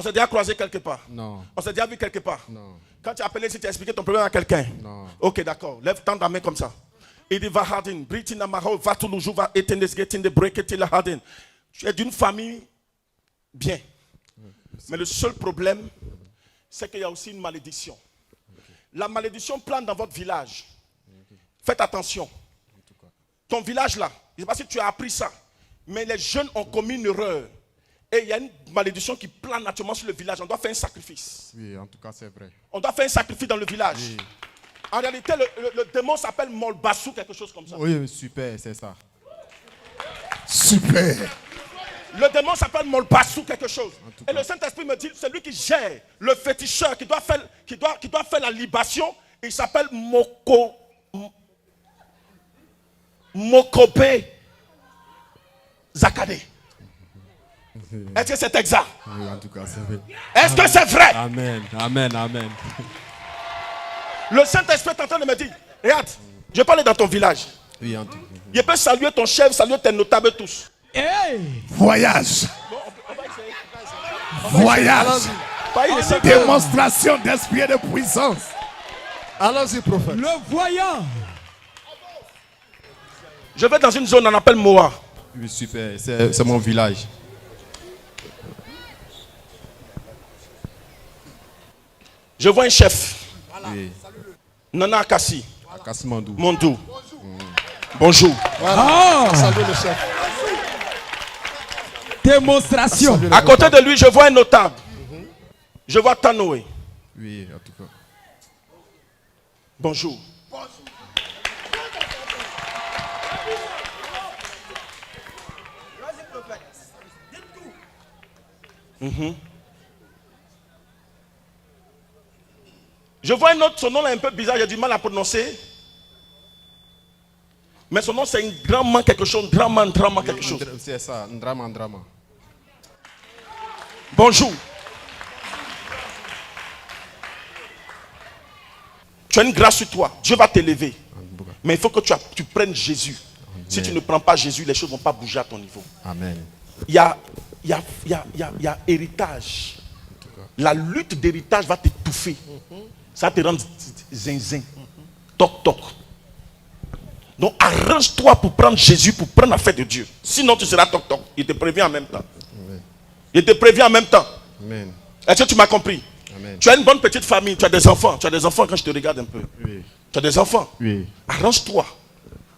On s'est déjà croisé quelque part? Non. On s'est déjà vu quelque part? Non. Quand tu as appelé, si tu as expliqué ton problème à quelqu'un? Non. Ok, d'accord. Lève ta main comme ça. Il dit va hardin, britina maho, va tout le jour, va éteindre ce getting de break la hardin. Tu es d'une famille bien. Mais le seul problème, c'est qu'il y a aussi une malédiction. La malédiction plane dans votre village. Faites attention. Ton village là, je ne sais pas si tu as appris ça, mais les jeunes ont commis une erreur. Et il y a une malédiction qui plane naturellement sur le village. On doit faire un sacrifice. Oui, en tout cas, c'est vrai. On doit faire un sacrifice dans le village. Oui. En réalité, le démon s'appelle Molbassou, quelque chose comme ça. Oui, super, c'est ça. Super. Le démon s'appelle Molbassou, quelque chose. tout Et cas. le Saint-Esprit me dit, c'est lui qui gère le féticheur, qui doit faire la libation. Il s'appelle Mokobe Zakade. Est-ce que c'est exact? Oui, en tout cas, c'est vrai. Est-ce que c'est vrai? Amen, amen, amen. Le Saint-Esprit est en train de me dire, regarde, je parlais dans ton village. Oui, en tout cas. Je peux saluer ton chef, saluer tes notables tous. Voyage. Allons-y. Voyage. Pas une simple- Démonstration d'esprit et de puissance. Allons-y, prophète. Le voyant. Je vais dans une zone, on appelle Moa. Oui, super, c'est mon village. Je vois un chef, Oui, Nana Akassi, à Kassimandou. Mondou. Bonjour. Salut le chef. Démonstration. Salut le À côté de lui, je vois un notable. Je vois Tanoé. Oui, en tout cas. Bonjour. Je vois un autre, son nom est un peu bizarre, j'ai du mal à prononcer. Mais son nom c'est un grand man quelque chose, un grand man quelque chose. C'est ça, un drama, un drama. Bonjour. Tu as une grâce sur toi, Dieu va t'élever. Mais il faut que tu prennes Jésus. Si tu ne prends pas Jésus, les choses ne vont pas bouger à ton niveau. Amen. Il y a héritage. La lutte d'héritage va t'étouffer. Ça va te rendre zinzin. Toc toc. Donc arrange-toi pour prendre Jésus, pour prendre la fête de Dieu. Sinon tu seras toc toc. Il te prévient en même temps. Il te prévient en même temps. Amen. Est-ce que tu m'as compris? Amen. Tu as une bonne petite famille, tu as des enfants. Tu as des enfants quand je te regarde un peu. Oui. Tu as des enfants. Oui. Arrange-toi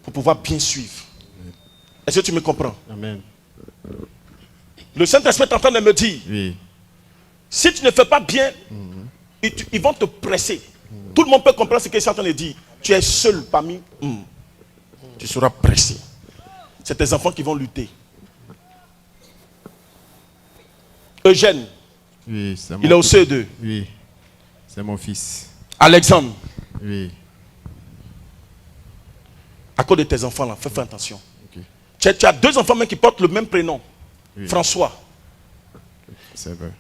pour pouvoir bien suivre. Est-ce que tu me comprends? Amen. Le Saint-Esprit est en train de me dire, Oui. si tu ne fais pas bien, ils vont te presser. Tout le monde peut comprendre ce qu'il est en train de dire. Tu es seul parmi eux. Tu seras pressé. C'est tes enfants qui vont lutter. Eugène, Oui, c'est mon il est au fils. CE2. Oui. C'est mon fils. Alexandre, Oui. à cause de tes enfants là, fais attention. Ok. Tu as deux enfants même qui portent le même prénom. Oui. François. C'est vrai.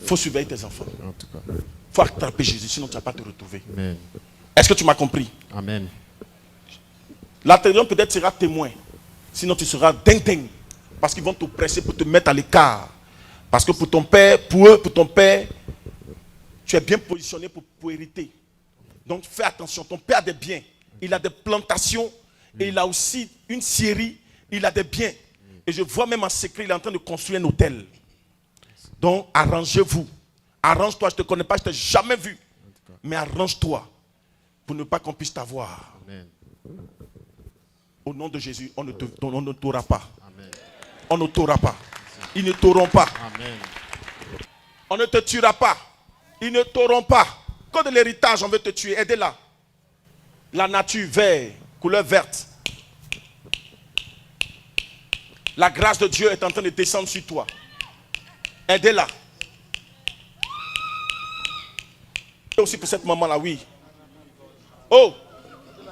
Il faut surveiller tes enfants. En tout cas. Il faut attraper Jésus, sinon tu ne vas pas te retrouver. Amen. Est-ce que tu m'as compris? Amen. La télévision peut-être sera témoin. Sinon tu seras ding-ding. Parce qu'ils vont te presser pour te mettre à l'écart. Parce que pour ton père, pour eux, pour ton père, tu es bien positionné pour hériter. Donc fais attention. Ton père a des biens. Il a des plantations. Et il a aussi une scierie. Il a des biens. Et je vois même en secret, il est en train de construire un hôtel. Donc arrangez-vous. Arrange-toi. Je ne te connais pas, je ne t'ai jamais vu. Mais arrange-toi pour ne pas qu'on puisse t'avoir. Amen. Au nom de Jésus, on ne t'aura pas. Amen. On ne t'aura pas. Ils ne t'auront pas. Amen. On ne te tuera pas. Ils ne t'auront pas. Quand de l'héritage, on veut te tuer. Aidez-la. La nature verte, couleur verte. La grâce de Dieu est en train de descendre sur toi. Aidez-la. Et aussi pour cette maman-là, oui. Oh,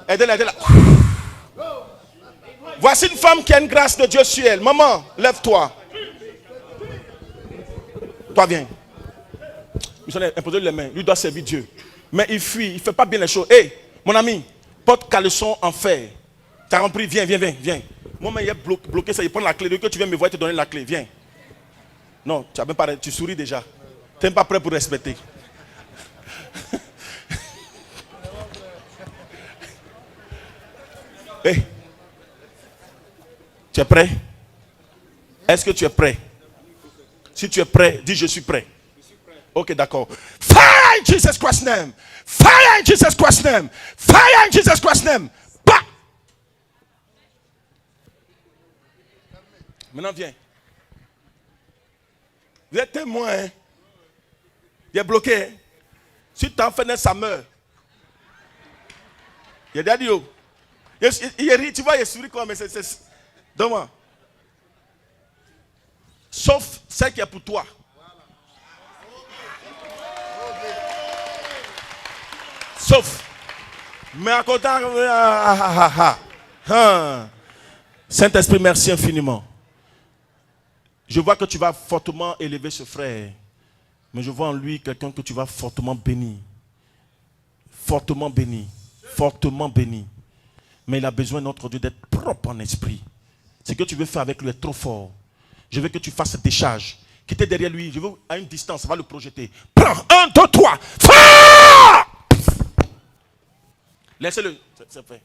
aidez-la, aidez-la. Voici une femme qui a une grâce de Dieu sur elle. Maman, lève-toi. Toi, viens. Vous allez imposer les mains. Lui doit servir Dieu. Mais il fuit, il ne fait pas bien les choses. Hé, mon ami, porte caleçon en fer. Tu as compris? Viens, viens, viens, viens. Moi-même, il est bloqué ça. Il prend la clé. Dès que tu viens me voir, te donner la clé. Viens. Non, tu n'as même pas. Tu souris déjà. Tu n'es pas prêt pour respecter. Hey. Tu es prêt? Est-ce que tu es prêt? Si tu es prêt, dis je suis prêt. Ok, d'accord. Fire in Jesus Christ's name. Fire in Jesus Christ's name. Fire in Jesus Christ's name. Bah! Maintenant, viens. Vous êtes témoin. Hein? Il est bloqué. Hein? Si tu en fais, ça meurt. Il a dit, oh. Il rit, tu vois, il sourit quoi, mais c'est. Donne-moi. Sauf celle qui est pour toi. Sauf. Mais à côté. Saint-Esprit, merci infiniment. Je vois que tu vas fortement élever ce frère. Mais je vois en lui quelqu'un que tu vas fortement bénir. Fortement béni. Fortement béni. Mais il a besoin, notre Dieu, d'être propre en esprit. Ce que tu veux faire avec lui est trop fort. Je veux que tu fasses cette décharge. Qui était derrière lui, je veux à une distance, va le projeter. Prends, 1, 2, 3. Fire! Laissez-le. C'est fait.